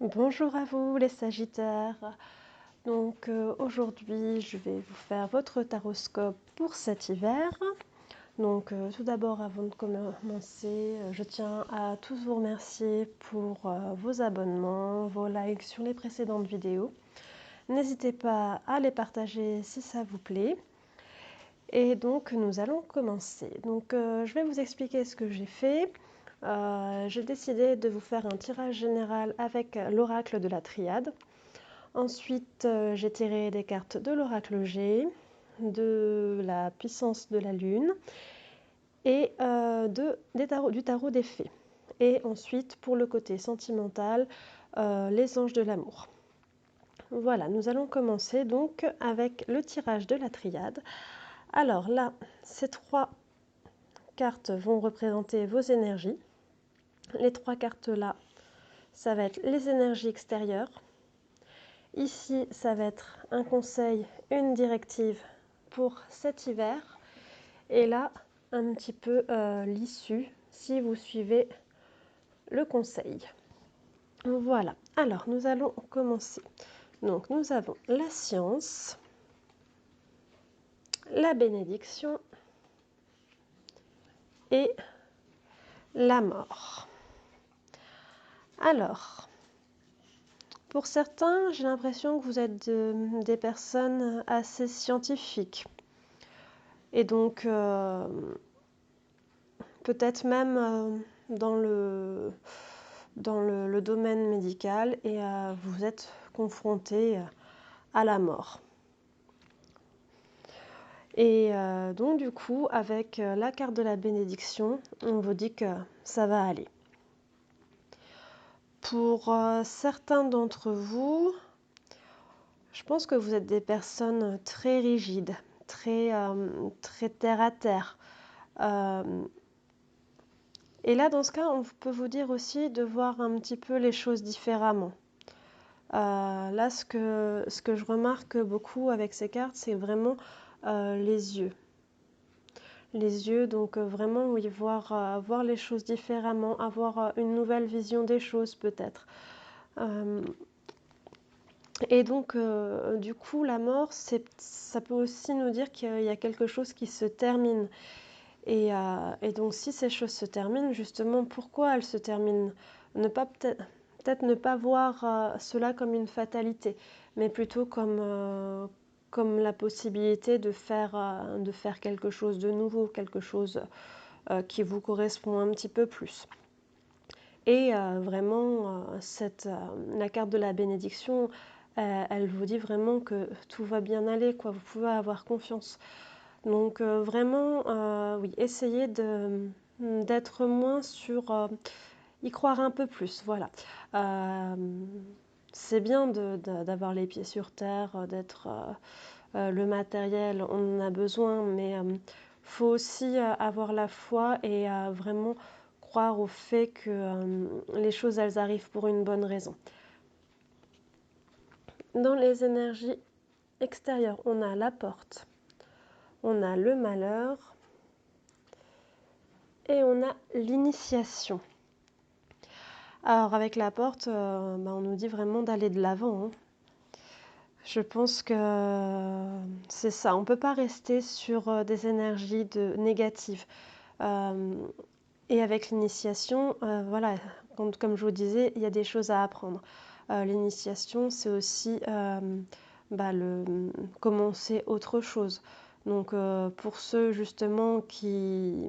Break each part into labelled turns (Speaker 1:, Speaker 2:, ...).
Speaker 1: Bonjour à vous les Sagittaires. Donc aujourd'hui je vais vous faire votre taroscope pour cet hiver. Donc tout d'abord avant de commencer, je tiens à tous vous remercier pour vos abonnements, vos likes sur les précédentes vidéos. N'hésitez pas à les partager si ça vous plaît. Et donc nous allons commencer. Donc je vais vous expliquer ce que j'ai fait. J'ai décidé de vous faire un tirage général avec l'oracle de la triade. Ensuite, j'ai tiré des cartes de l'oracle G, de la puissance de la lune et du tarot des fées. Et ensuite, pour le côté sentimental, les anges de l'amour. Voilà, nous allons commencer donc avec le tirage de la triade. Alors là, ces trois cartes vont représenter vos énergies. Les trois cartes là, ça va être les énergies extérieures. Ici, ça va être un conseil, une directive pour cet hiver. Et là, un petit peu l'issue si vous suivez le conseil. Voilà, alors nous allons commencer. Donc nous avons la science, la bénédiction et la mort. Alors, pour certains, j'ai l'impression que vous êtes des personnes assez scientifiques. Et donc, peut-être même dans le domaine médical et vous êtes confronté à la mort. Et donc du coup, avec la carte de la bénédiction, on vous dit que ça va aller. Pour certains d'entre vous, je pense que vous êtes des personnes très rigides, très terre à terre. Et là, dans ce cas, on peut vous dire aussi de voir un petit peu les choses différemment. Là, ce que je remarque beaucoup avec ces cartes, c'est vraiment les yeux. Les yeux, donc vraiment, oui, voir les choses différemment, avoir une nouvelle vision des choses peut-être. Et donc, du coup, la mort, ça peut aussi nous dire qu'il y a quelque chose qui se termine. Et donc, si ces choses se terminent, justement, pourquoi elles se terminent? Peut-être ne pas voir cela comme une fatalité, mais plutôt comme la possibilité de faire quelque chose de nouveau, quelque chose qui vous correspond un petit peu plus. Et vraiment, la carte de la bénédiction, elle vous dit vraiment que tout va bien aller, quoi. Vous pouvez avoir confiance. Donc vraiment, oui, essayez d'être moins sur y croire un peu plus, voilà. C'est bien d'avoir les pieds sur terre, d'être le matériel, on en a besoin, mais faut aussi avoir la foi et vraiment croire au fait que les choses, elles arrivent pour une bonne raison. Dans les énergies extérieures, on a la porte, on a le malheur et on a l'initiation. Alors avec la porte, on nous dit vraiment d'aller de l'avant, hein. Je pense que c'est ça, on ne peut pas rester sur des énergies négatives. Et avec l'initiation, voilà, comme je vous disais, il y a des choses à apprendre. L'initiation, c'est aussi commencer autre chose. Donc pour ceux justement qui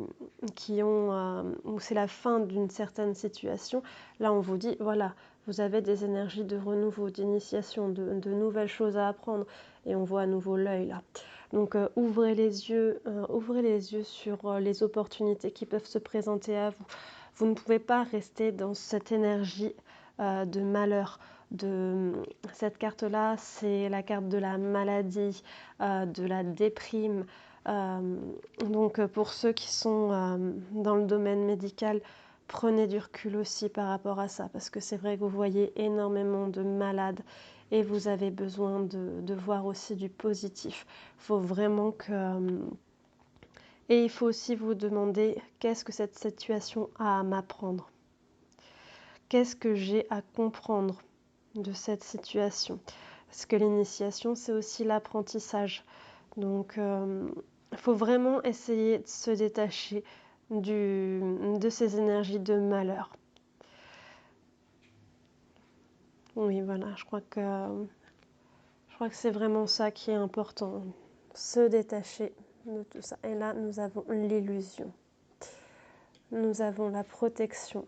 Speaker 1: ont, où c'est la fin d'une certaine situation, là on vous dit, voilà, vous avez des énergies de renouveau, d'initiation, de nouvelles choses à apprendre, et on voit à nouveau l'œil là. Donc ouvrez les yeux sur les opportunités qui peuvent se présenter à vous. Vous ne pouvez pas rester dans cette énergie de malheur. Cette carte-là, c'est la carte de la maladie, de la déprime. Donc pour ceux qui sont dans le domaine médical, prenez du recul aussi par rapport à ça, parce que c'est vrai que vous voyez énormément de malades et vous avez besoin de voir aussi du positif. Il faut vraiment que... Et il faut aussi vous demander qu'est-ce que cette situation a à m'apprendre. Qu'est-ce que j'ai à comprendre de cette situation. Parce que l'initiation, c'est aussi l'apprentissage. Donc, il faut vraiment essayer de se détacher de ces énergies de malheur. Oui, voilà, je crois que c'est vraiment ça qui est important, se détacher de tout ça. Et là, nous avons l'illusion, nous avons la protection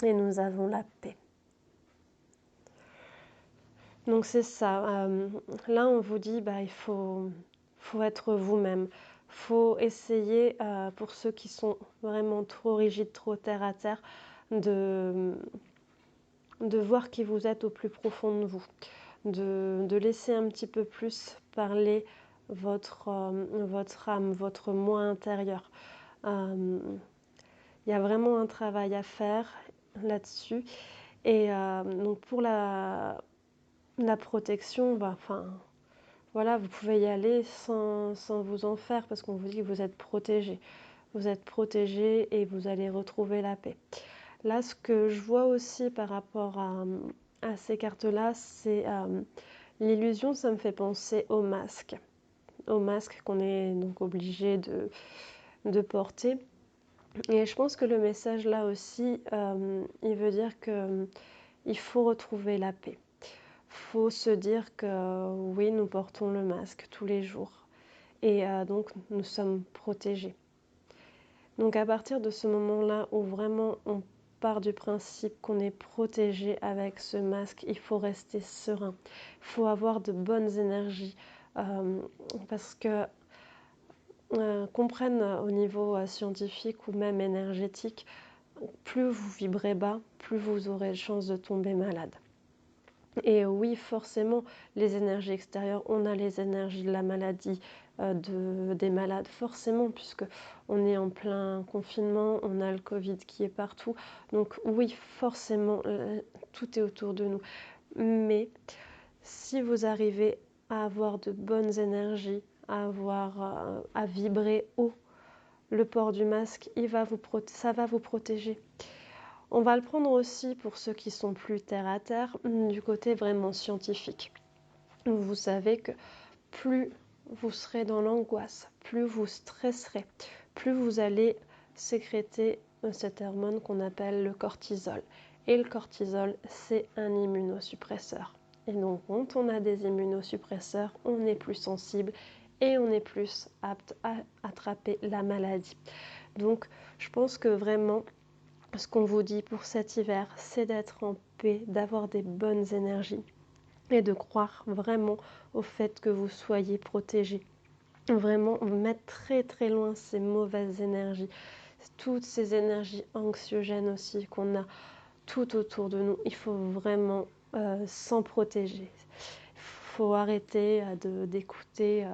Speaker 1: et nous avons la paix. Donc c'est ça. Là, on vous dit, il faut être vous-même. Faut essayer, pour ceux qui sont vraiment trop rigides, trop terre à terre, de voir qui vous êtes au plus profond de vous. De laisser un petit peu plus parler votre âme, votre moi intérieur. Il y a vraiment un travail à faire là-dessus. Et donc pour la protection, voilà, vous pouvez y aller sans vous en faire parce qu'on vous dit que vous êtes protégé. Vous êtes protégé et vous allez retrouver la paix. Là, ce que je vois aussi par rapport à ces cartes-là, c'est l'illusion, ça me fait penser au masque. Au masque qu'on est donc obligé de porter. Et je pense que le message là aussi, il veut dire qu'il faut retrouver la paix. Il faut se dire que oui, nous portons le masque tous les jours. Et donc, nous sommes protégés. Donc à partir de ce moment-là où vraiment on part du principe qu'on est protégé avec ce masque, il faut rester serein. Il faut avoir de bonnes énergies parce que qu'on prenne au niveau scientifique ou même énergétique, plus vous vibrez bas, plus vous aurez de chances de tomber malade. Et oui, forcément, les énergies extérieures, on a les énergies de la maladie, des malades, forcément, puisque on est en plein confinement, on a le Covid qui est partout. Donc oui, forcément, tout est autour de nous. Mais si vous arrivez à avoir de bonnes énergies, à vibrer haut, le port du masque, ça va vous protéger. On va le prendre aussi pour ceux qui sont plus terre à terre, du côté vraiment scientifique. Vous savez que plus vous serez dans l'angoisse, plus vous stresserez, plus vous allez sécréter cette hormone qu'on appelle le cortisol. Et le cortisol, c'est un immunosuppresseur. Et donc, quand on a des immunosuppresseurs, on est plus sensible et on est plus apte à attraper la maladie. Donc, je pense que vraiment, ce qu'on vous dit pour cet hiver, c'est d'être en paix, d'avoir des bonnes énergies et de croire vraiment au fait que vous soyez protégés. Vraiment mettre très très loin ces mauvaises énergies, toutes ces énergies anxiogènes aussi qu'on a tout autour de nous. Il faut vraiment s'en protéger. Il faut arrêter d'écouter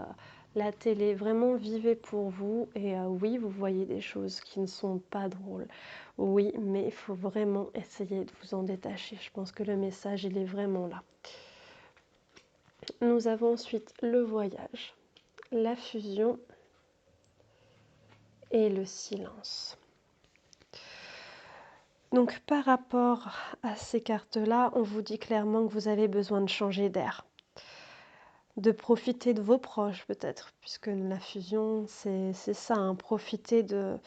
Speaker 1: la télé. Vraiment vivez pour vous. Et oui, vous voyez des choses qui ne sont pas drôles. Oui, mais il faut vraiment essayer de vous en détacher. Je pense que le message, il est vraiment là. Nous avons ensuite le voyage, la fusion et le silence. Donc par rapport à ces cartes-là, on vous dit clairement que vous avez besoin de changer d'air, de profiter de vos proches peut-être, puisque la fusion, c'est ça, hein, profiter de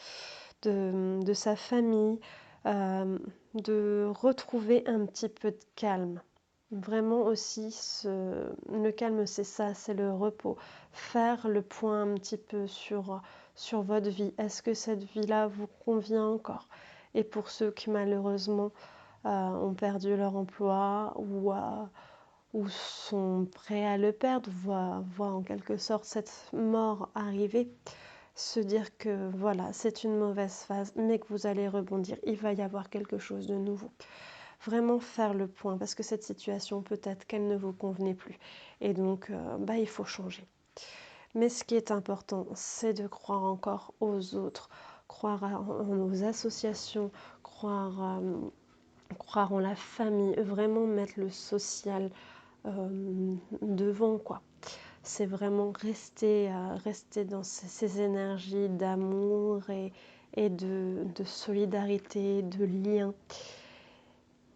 Speaker 1: sa famille, de retrouver un petit peu de calme. Vraiment aussi, le calme, c'est ça, c'est le repos. Faire le point un petit peu sur votre vie. Est-ce que cette vie-là vous convient encore ? Et pour ceux qui malheureusement ont perdu leur emploi ou sont prêts à le perdre, voient en quelque sorte cette mort arriver, se dire que voilà, c'est une mauvaise phase, mais que vous allez rebondir, il va y avoir quelque chose de nouveau. Vraiment faire le point, parce que cette situation, peut-être qu'elle ne vous convenait plus. Et donc, il faut changer. Mais ce qui est important, c'est de croire encore aux autres, croire en nos associations, croire en la famille, vraiment mettre le social devant, quoi. C'est vraiment rester dans ces énergies d'amour et de solidarité, de lien.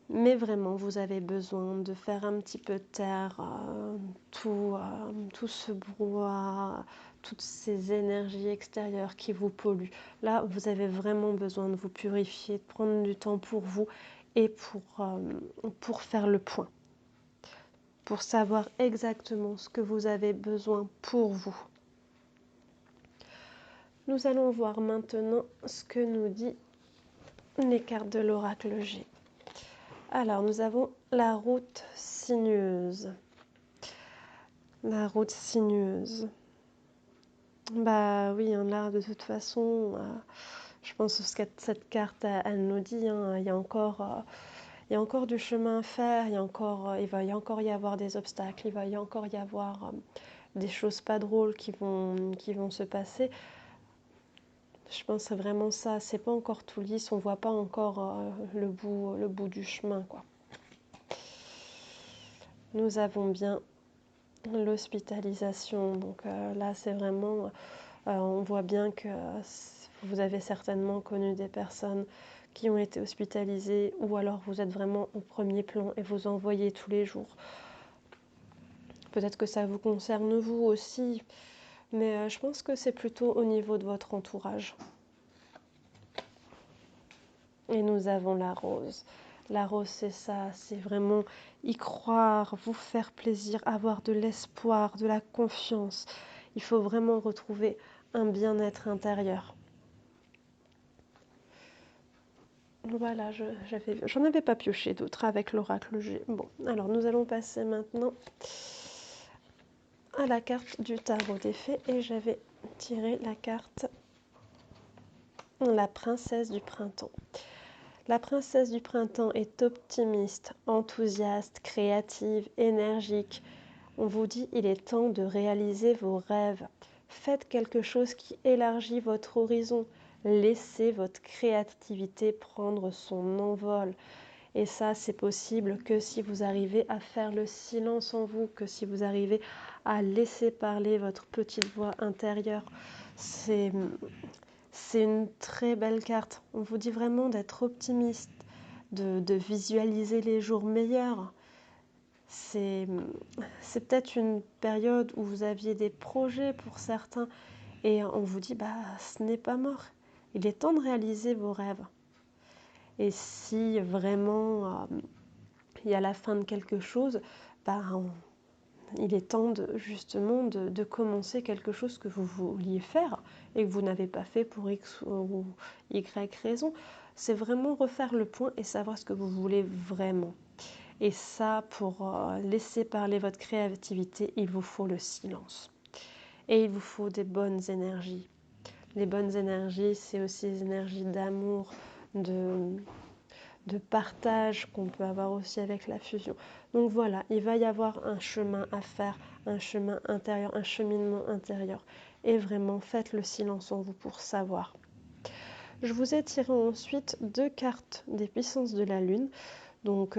Speaker 1: Mais vraiment, vous avez besoin de faire un petit peu taire tout ce brouhaha, toutes ces énergies extérieures qui vous polluent. Là, vous avez vraiment besoin de vous purifier, de prendre du temps pour vous et pour faire le point, pour savoir exactement ce que vous avez besoin pour vous. Nous allons voir maintenant ce que nous dit les cartes de l'oracle G. Alors, nous avons la route sinueuse. La route sinueuse. Bah oui, hein, là, de toute façon, je pense que cette carte, elle nous dit, hein, il y a encore du chemin à faire, il va y encore y avoir des obstacles, il va y encore y avoir des choses pas drôles qui vont se passer. Je pense que c'est vraiment ça, c'est pas encore tout lisse, on voit pas encore le bout du chemin, quoi. Nous avons bien l'hospitalisation, donc là c'est vraiment, on voit bien que vous avez certainement connu des personnes qui ont été hospitalisées, ou alors vous êtes vraiment au premier plan et vous en voyez tous les jours. Peut-être que ça vous concerne vous aussi, mais je pense que c'est plutôt au niveau de votre entourage. Et nous avons la rose. La rose, c'est ça, c'est vraiment y croire, vous faire plaisir, avoir de l'espoir, de la confiance. Il faut vraiment retrouver un bien-être intérieur. Voilà, j'en avais pas pioché d'autres avec l'oracle G. Bon, alors nous allons passer maintenant à la carte du tarot des fées et j'avais tiré la carte la princesse du printemps. La princesse du printemps est optimiste, enthousiaste, créative, énergique. On vous dit il est temps de réaliser vos rêves. Faites quelque chose qui élargit votre horizon. Laissez votre créativité prendre son envol. Et ça, c'est possible que si vous arrivez à faire le silence en vous, que si vous arrivez à laisser parler votre petite voix intérieure. C'est une très belle carte. On vous dit vraiment d'être optimiste, de visualiser les jours meilleurs. C'est peut-être une période où vous aviez des projets pour certains et on vous dit ce n'est pas mort. Il est temps de réaliser vos rêves. Et si vraiment il y a la fin de quelque chose, il est temps justement de commencer quelque chose que vous vouliez faire et que vous n'avez pas fait pour X ou Y raison. C'est vraiment refaire le point et savoir ce que vous voulez vraiment. Et ça, pour laisser parler votre créativité, il vous faut le silence. Et il vous faut des bonnes énergies. Les bonnes énergies, c'est aussi des énergies d'amour, de partage qu'on peut avoir aussi avec la fusion. Donc voilà, il va y avoir un chemin à faire, un chemin intérieur, un cheminement intérieur. Et vraiment, faites le silence en vous pour savoir. Je vous ai tiré ensuite 2 cartes des puissances de la Lune. Donc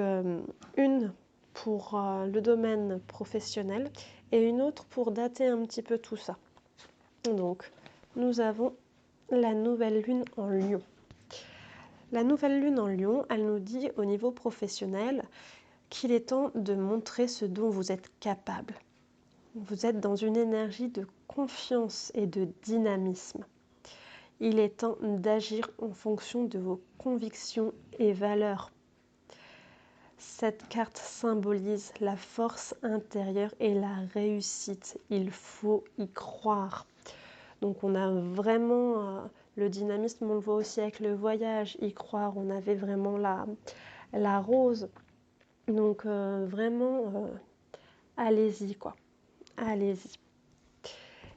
Speaker 1: une pour le domaine professionnel et une autre pour dater un petit peu tout ça. Donc nous avons la nouvelle lune en Lion. La nouvelle lune en Lion, elle nous dit au niveau professionnel qu'il est temps de montrer ce dont vous êtes capable. Vous êtes dans une énergie de confiance et de dynamisme. Il est temps d'agir en fonction de vos convictions et valeurs. Cette carte symbolise la force intérieure et la réussite. Il faut y croire. Donc on a vraiment le dynamisme, on le voit aussi avec le voyage, y croire. On avait vraiment la rose. Donc vraiment, allez-y quoi. Allez-y.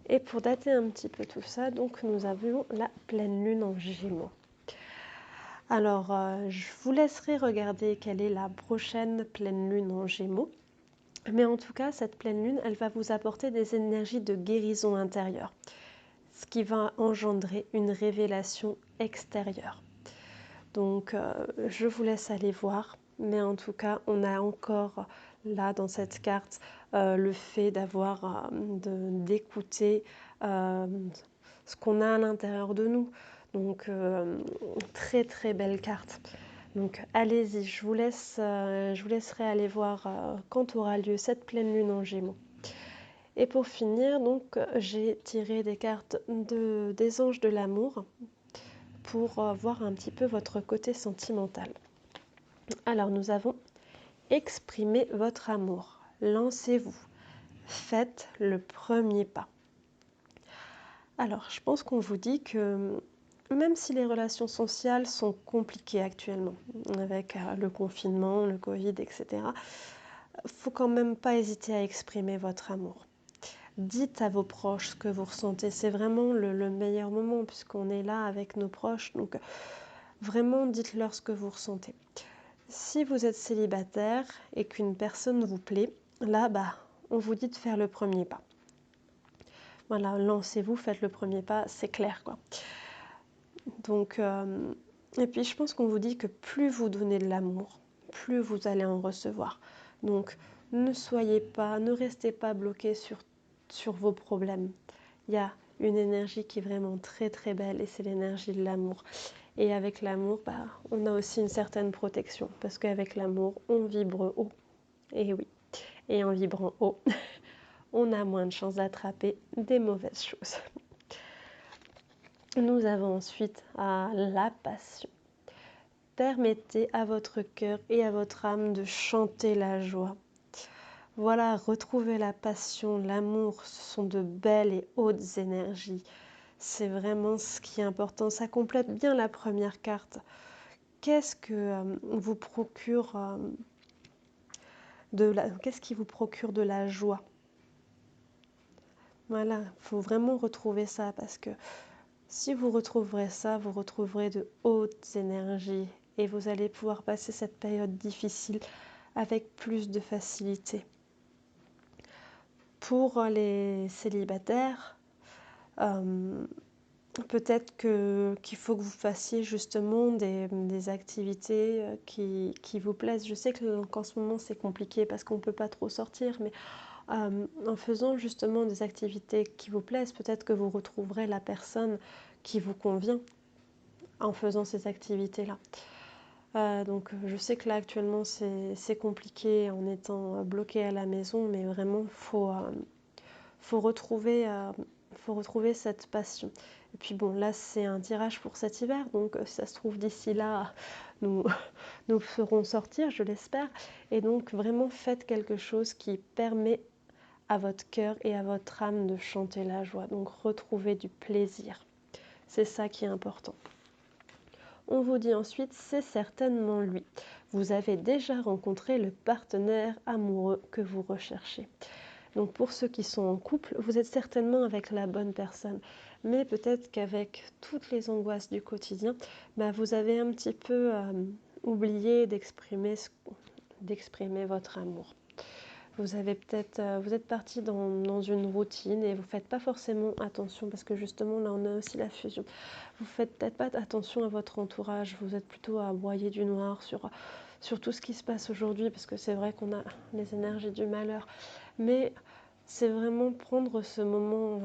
Speaker 1: Et pour dater un petit peu tout ça, donc nous avions la pleine lune en Gémeaux. Alors, je vous laisserai regarder quelle est la prochaine pleine lune en Gémeaux. Mais en tout cas, cette pleine lune, elle va vous apporter des énergies de guérison intérieure, ce qui va engendrer une révélation extérieure. Donc, je vous laisse aller voir. Mais en tout cas, on a encore là dans cette carte le fait d'écouter ce qu'on a à l'intérieur de nous. Donc, très très belle carte. Donc allez-y, je vous laisserai aller voir quand aura lieu cette pleine lune en Gémeaux. Et pour finir, donc j'ai tiré des cartes des anges de l'amour pour voir un petit peu votre côté sentimental. Alors nous avons exprimé votre amour, lancez-vous, faites le premier pas. Alors je pense qu'on vous dit que même si les relations sociales sont compliquées actuellement, avec le confinement, le Covid, etc., faut quand même pas hésiter à exprimer votre amour. Dites à vos proches ce que vous ressentez, c'est vraiment le meilleur moment puisqu'on est là avec nos proches, donc vraiment dites-leur ce que vous ressentez. Si vous êtes célibataire et qu'une personne vous plaît, là, on vous dit de faire le premier pas. Voilà, lancez-vous, faites le premier pas, c'est clair, quoi. Donc, et puis je pense qu'on vous dit que plus vous donnez de l'amour, plus vous allez en recevoir. Donc, ne restez pas bloqué sur vos problèmes. Il y a une énergie qui est vraiment très très belle et c'est l'énergie de l'amour. Et avec l'amour, on a aussi une certaine protection parce qu'avec l'amour, on vibre haut. Et oui, et en vibrant haut, on a moins de chances d'attraper des mauvaises choses. Nous avons ensuite la passion. Permettez à votre cœur et à votre âme de chanter la joie. Voilà, retrouvez la passion, l'amour, ce sont de belles et hautes énergies. C'est vraiment ce qui est important. Ça complète bien la première carte. Qu'est-ce qui vous procure de la joie? Voilà, il faut vraiment retrouver ça parce que si vous retrouverez ça, vous retrouverez de hautes énergies et vous allez pouvoir passer cette période difficile avec plus de facilité. Pour les célibataires, peut-être qu'il faut que vous fassiez justement des activités qui vous plaisent. Je sais qu'en ce moment c'est compliqué parce qu'on ne peut pas trop sortir, mais en faisant justement des activités qui vous plaisent, peut-être que vous retrouverez la personne qui vous convient en faisant ces activités-là. Donc je sais que là actuellement c'est compliqué en étant bloqué à la maison, mais vraiment faut retrouver cette passion. Et puis bon, là c'est un tirage pour cet hiver, donc si ça se trouve d'ici là, nous ferons sortir, je l'espère. Et donc vraiment faites quelque chose qui permet à votre cœur et à votre âme de chanter la joie. Donc retrouvez du plaisir. C'est ça qui est important. On vous dit ensuite, c'est certainement lui. Vous avez déjà rencontré le partenaire amoureux que vous recherchez. Donc pour ceux qui sont en couple, vous êtes certainement avec la bonne personne. Mais peut-être qu'avec toutes les angoisses du quotidien, vous avez un petit peu oublié d'exprimer votre amour. Vous êtes parti dans une routine et vous ne faites pas forcément attention parce que justement là on a aussi la fusion. Vous ne faites peut-être pas attention à votre entourage, vous êtes plutôt à broyer du noir sur tout ce qui se passe aujourd'hui parce que c'est vrai qu'on a les énergies du malheur. Mais c'est vraiment prendre ce moment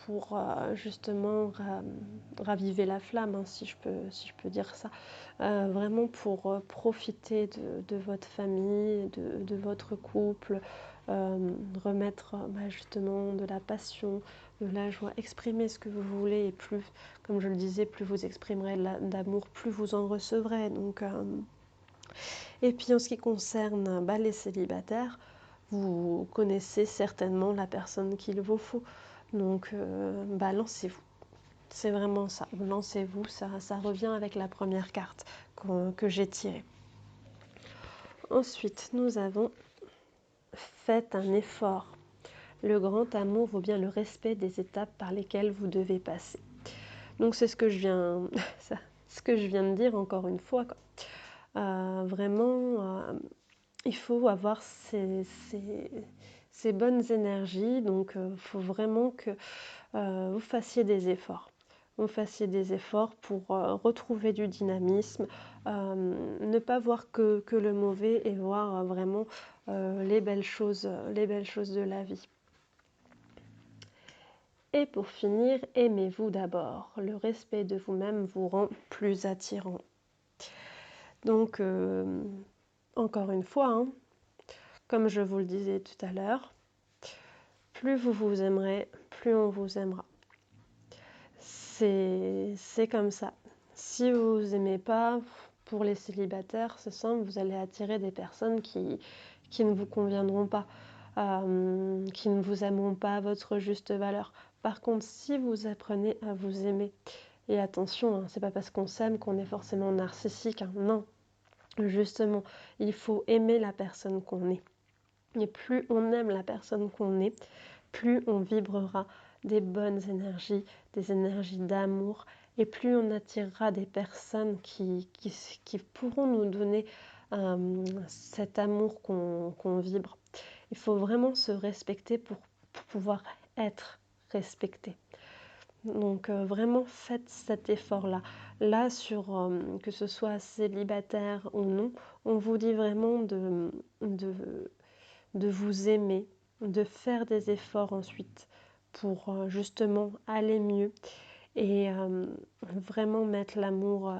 Speaker 1: pour justement raviver la flamme, hein, si je peux dire ça. Vraiment pour profiter de votre famille, de votre couple, remettre justement de la passion, de la joie, exprimer ce que vous voulez et plus, comme je le disais, plus vous exprimerez d'amour, plus vous en recevrez. Donc, et puis en ce qui concerne les célibataires, vous connaissez certainement la personne qu'il vous faut. Donc lancez-vous. C'est vraiment ça. Lancez-vous, ça revient avec la première carte que j'ai tirée. Ensuite, nous avons faites un effort. Le grand amour vaut bien le respect des étapes par lesquelles vous devez passer. Donc c'est ce que je viens de dire encore une fois, quoi. Vraiment, il faut avoir ces bonnes énergies, donc il faut vraiment que vous fassiez des efforts. Vous fassiez des efforts pour retrouver du dynamisme, ne pas voir que le mauvais et voir vraiment les belles choses de la vie. Et pour finir, aimez-vous d'abord. Le respect de vous-même vous rend plus attirant. Donc, encore une fois, hein, comme je vous le disais tout à l'heure, plus vous vous aimerez, plus on vous aimera. C'est comme ça. Si vous vous aimez pas, pour les célibataires, c'est simple, vous allez attirer des personnes qui ne vous conviendront pas, qui ne vous aimeront pas à votre juste valeur. Par contre, si vous apprenez à vous aimer, et attention, hein, c'est pas parce qu'on s'aime qu'on est forcément narcissique, hein, non. Justement, il faut aimer la personne qu'on est. Et plus on aime la personne qu'on est, plus on vibrera des bonnes énergies, des énergies d'amour, et plus on attirera des personnes qui pourront nous donner cet amour qu'on vibre. Il faut vraiment se respecter pour pouvoir être respecté. Donc vraiment faites cet effort-là. Là, sur que ce soit célibataire ou non, on vous dit vraiment de vous aimer, de faire des efforts ensuite pour justement aller mieux et vraiment mettre l'amour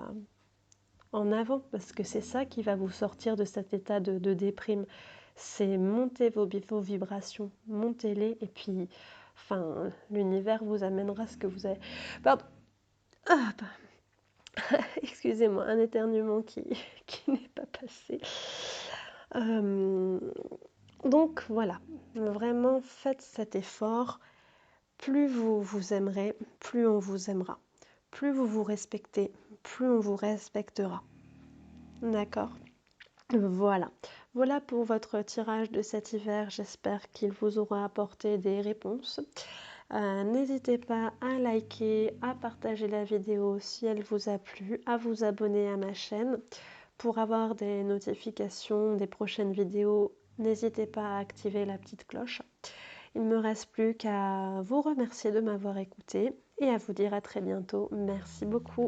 Speaker 1: en avant, parce que c'est ça qui va vous sortir de cet état de déprime. C'est monter vos vibrations, montez-les, et puis enfin, l'univers vous amènera ce que vous avez. Pardon. Ah, excusez-moi, un éternuement qui n'est pas passé. Donc voilà, vraiment faites cet effort. Plus vous vous aimerez, plus on vous aimera. Plus vous vous respectez, plus on vous respectera. D'accord? Voilà. Voilà pour votre tirage de cet hiver. J'espère qu'il vous aura apporté des réponses. N'hésitez pas à liker, à partager la vidéo si elle vous a plu, à vous abonner à ma chaîne pour avoir des notifications des prochaines vidéos. N'hésitez pas à activer la petite cloche. Il ne me reste plus qu'à vous remercier de m'avoir écouté et à vous dire à très bientôt. Merci beaucoup.